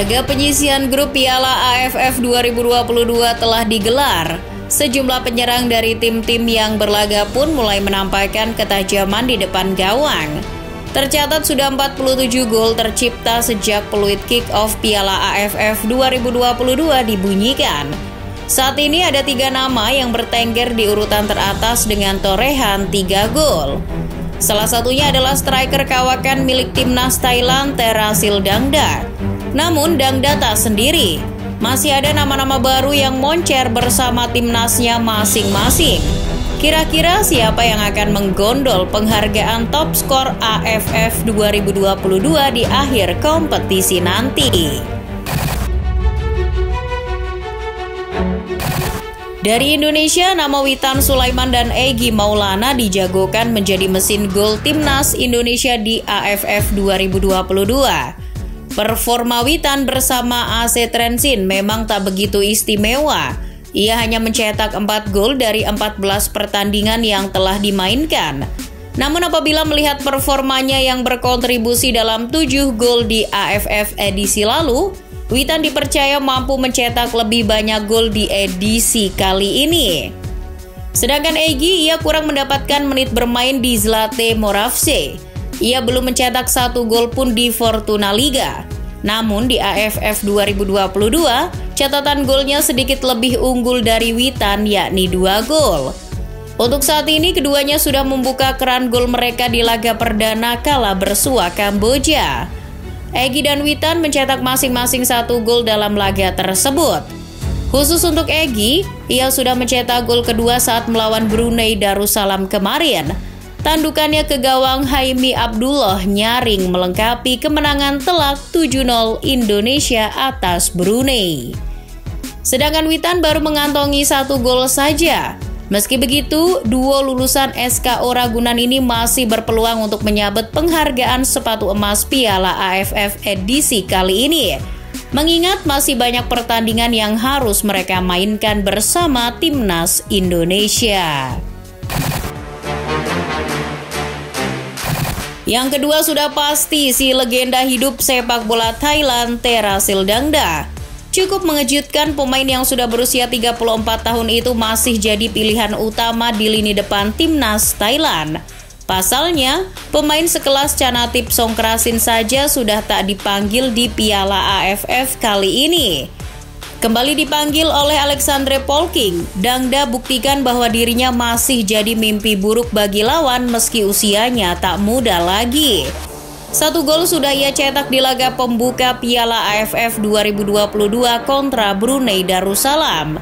Laga penyisihan grup Piala AFF 2022 telah digelar. Sejumlah penyerang dari tim-tim yang berlaga pun mulai menampakkan ketajaman di depan gawang. Tercatat sudah 47 gol tercipta sejak peluit kick-off Piala AFF 2022 dibunyikan. Saat ini ada 3 nama yang bertengger di urutan teratas dengan torehan 3 gol. Salah satunya adalah striker kawakan milik timnas Thailand Terasil Dangda. Namun Dangda tak sendiri, masih ada nama-nama baru yang moncer bersama timnasnya masing-masing. Kira-kira siapa yang akan menggondol penghargaan top skor AFF 2022 di akhir kompetisi nanti? Dari Indonesia, nama Witan Sulaiman dan Egy Maulana dijagokan menjadi mesin gol timnas Indonesia di AFF 2022. Performa Witan bersama AC Trensin memang tak begitu istimewa. Ia hanya mencetak 4 gol dari 14 pertandingan yang telah dimainkan. Namun apabila melihat performanya yang berkontribusi dalam 7 gol di AFF edisi lalu, Witan dipercaya mampu mencetak lebih banyak gol di edisi kali ini. Sedangkan Egy, ia kurang mendapatkan menit bermain di Zlate Moravce. Ia belum mencetak 1 gol pun di Fortuna Liga. Namun di AFF 2022, catatan golnya sedikit lebih unggul dari Witan, yakni 2 gol. Untuk saat ini, keduanya sudah membuka keran gol mereka di laga perdana kala bersua Kamboja. Egy dan Witan mencetak masing-masing 1 gol dalam laga tersebut. Khusus untuk Egy, ia sudah mencetak gol kedua saat melawan Brunei Darussalam kemarin. Tandukannya ke gawang Haimi Abdullah nyaring melengkapi kemenangan telak 7-0 Indonesia atas Brunei. Sedangkan Witan baru mengantongi 1 gol saja. Meski begitu, duo lulusan SKO Ragunan ini masih berpeluang untuk menyabet penghargaan sepatu emas Piala AFF edisi kali ini. Mengingat masih banyak pertandingan yang harus mereka mainkan bersama timnas Indonesia. Yang kedua sudah pasti si legenda hidup sepak bola Thailand Terasil Dangda. Cukup mengejutkan pemain yang sudah berusia 34 tahun itu masih jadi pilihan utama di lini depan timnas Thailand. Pasalnya, pemain sekelas Chanatip Songkrasin saja sudah tak dipanggil di Piala AFF kali ini. Kembali dipanggil oleh Alexandre Polking, Dangda buktikan bahwa dirinya masih jadi mimpi buruk bagi lawan meski usianya tak muda lagi. 1 gol sudah ia cetak di laga pembuka Piala AFF 2022 kontra Brunei Darussalam.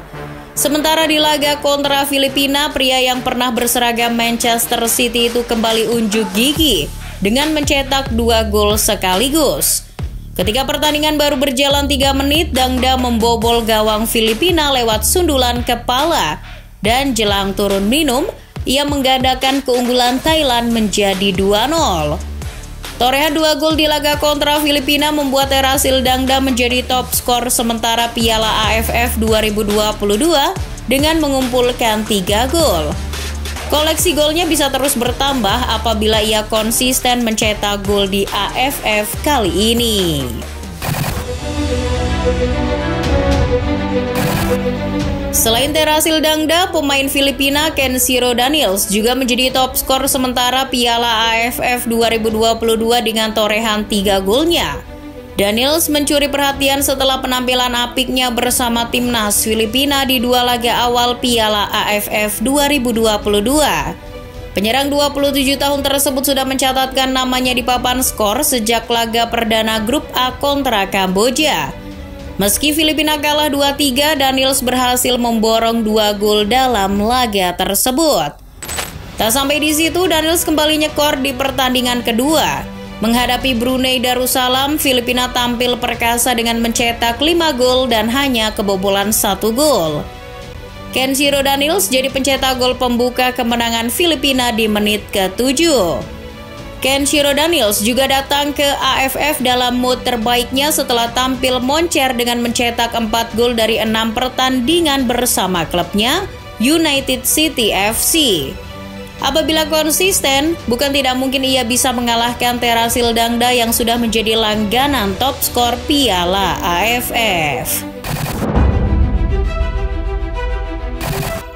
Sementara di laga kontra Filipina, pria yang pernah berseragam Manchester City itu kembali unjuk gigi dengan mencetak 2 gol sekaligus. Ketika pertandingan baru berjalan 3 menit, Dangda membobol gawang Filipina lewat sundulan kepala. Dan jelang turun minum, ia menggandakan keunggulan Thailand menjadi 2-0. Torehan 2 gol di laga kontra Filipina membuat Terasil Dangda menjadi top skor sementara Piala AFF 2022 dengan mengumpulkan 3 gol. Koleksi golnya bisa terus bertambah apabila ia konsisten mencetak gol di AFF kali ini. Selain Terasil Dangda, pemain Filipina Kenshiro Daniels juga menjadi top skor sementara Piala AFF 2022 dengan torehan 3 golnya. Daniels mencuri perhatian setelah penampilan apiknya bersama timnas Filipina di 2 laga awal Piala AFF 2022. Penyerang 27 tahun tersebut sudah mencatatkan namanya di papan skor sejak laga perdana grup A kontra Kamboja. Meski Filipina kalah 2-3, Daniels berhasil memborong 2 gol dalam laga tersebut. Tak sampai di situ, Daniels kembali nyekor di pertandingan kedua. Menghadapi Brunei Darussalam, Filipina tampil perkasa dengan mencetak 5 gol dan hanya kebobolan 1 gol. Kenshiro Daniels jadi pencetak gol pembuka kemenangan Filipina di menit ke-7. Kenshiro Daniels juga datang ke AFF dalam mood terbaiknya setelah tampil moncer dengan mencetak 4 gol dari 6 pertandingan bersama klubnya, United City FC. Apabila konsisten, bukan tidak mungkin ia bisa mengalahkan Terasil Dangda yang sudah menjadi langganan top skor Piala AFF.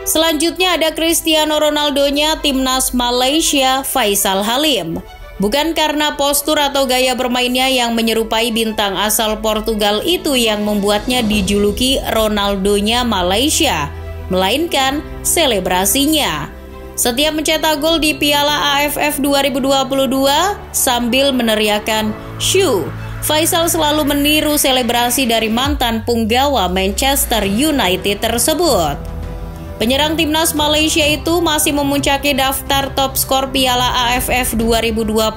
Selanjutnya ada Cristiano Ronaldo-nya timnas Malaysia, Faisal Halim. Bukan karena postur atau gaya bermainnya yang menyerupai bintang asal Portugal itu yang membuatnya dijuluki Ronaldo-nya Malaysia, melainkan selebrasinya. Setiap mencetak gol di Piala AFF 2022 sambil meneriakan "Shoo", Faisal selalu meniru selebrasi dari mantan punggawa Manchester United tersebut. Penyerang timnas Malaysia itu masih memuncaki daftar top skor Piala AFF 2022.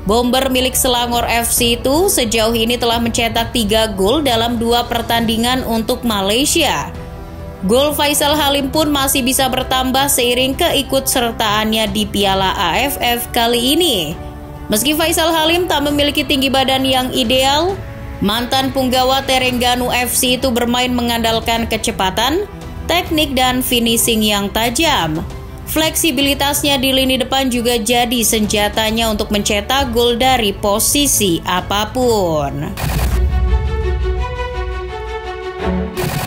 Bomber milik Selangor FC itu sejauh ini telah mencetak 3 gol dalam 2 pertandingan untuk Malaysia. Gol Faisal Halim pun masih bisa bertambah seiring keikutsertaannya di Piala AFF kali ini. Meski Faisal Halim tak memiliki tinggi badan yang ideal, mantan punggawa Terengganu FC itu bermain mengandalkan kecepatan, teknik dan finishing yang tajam. Fleksibilitasnya di lini depan juga jadi senjatanya untuk mencetak gol dari posisi apapun.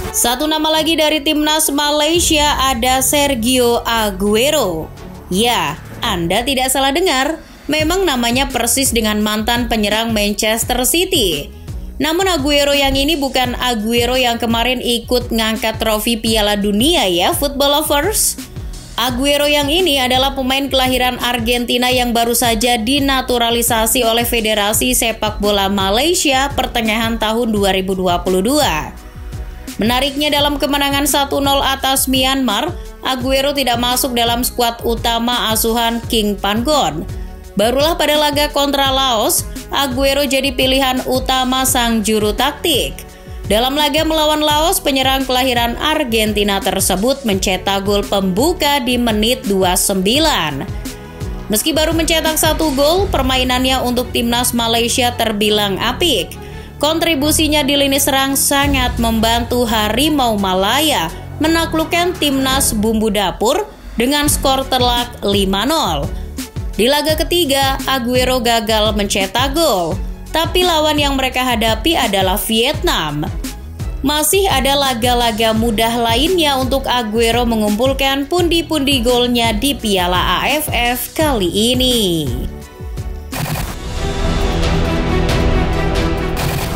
Satu nama lagi dari timnas Malaysia ada Sergio Aguero. Ya, Anda tidak salah dengar, memang namanya persis dengan mantan penyerang Manchester City. Namun Aguero yang ini bukan Aguero yang kemarin ikut ngangkat trofi Piala Dunia ya, football lovers. Aguero yang ini adalah pemain kelahiran Argentina yang baru saja dinaturalisasi oleh Federasi Sepak Bola Malaysia pertengahan tahun 2022. Menariknya dalam kemenangan 1-0 atas Myanmar, Aguero tidak masuk dalam skuad utama asuhan King Panggon. Barulah pada laga kontra Laos, Aguero jadi pilihan utama sang juru taktik. Dalam laga melawan Laos, penyerang kelahiran Argentina tersebut mencetak gol pembuka di menit 29. Meski baru mencetak 1 gol, permainannya untuk timnas Malaysia terbilang apik. Kontribusinya di lini serang sangat membantu Harimau Malaya menaklukkan timnas bumbu dapur dengan skor telak 5-0. Di laga ketiga, Aguero gagal mencetak gol, tapi lawan yang mereka hadapi adalah Vietnam. Masih ada laga-laga mudah lainnya untuk Aguero mengumpulkan pundi-pundi golnya di Piala AFF kali ini.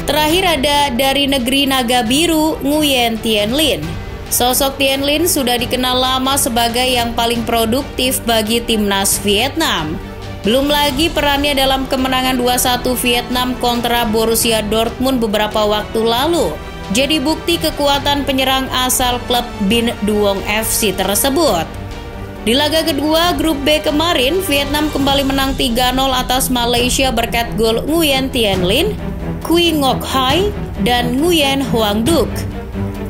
Terakhir ada dari negeri naga biru, Nguyen Tien Linh. Sosok Tien Linh sudah dikenal lama sebagai yang paling produktif bagi timnas Vietnam. Belum lagi perannya dalam kemenangan 2-1 Vietnam kontra Borussia Dortmund beberapa waktu lalu. Jadi bukti kekuatan penyerang asal klub Binh Duong FC tersebut. Di laga kedua grup B kemarin, Vietnam kembali menang 3-0 atas Malaysia berkat gol Nguyen Tien Linh, Quy Ngoc Hai, dan Nguyen Hoang Duc.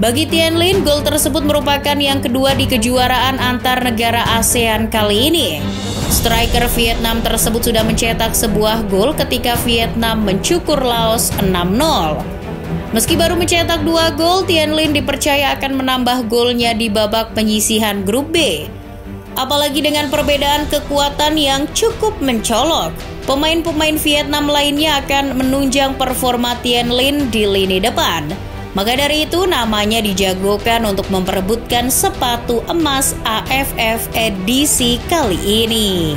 Bagi Tien Linh, gol tersebut merupakan yang kedua di kejuaraan antar negara ASEAN kali ini. Striker Vietnam tersebut sudah mencetak sebuah gol ketika Vietnam mencukur Laos 6-0. Meski baru mencetak 2 gol, Tien Linh dipercaya akan menambah golnya di babak penyisihan grup B. Apalagi dengan perbedaan kekuatan yang cukup mencolok, pemain-pemain Vietnam lainnya akan menunjang performa Tien Linh di lini depan. Maka dari itu namanya dijagokan untuk memperebutkan sepatu emas AFF edisi kali ini.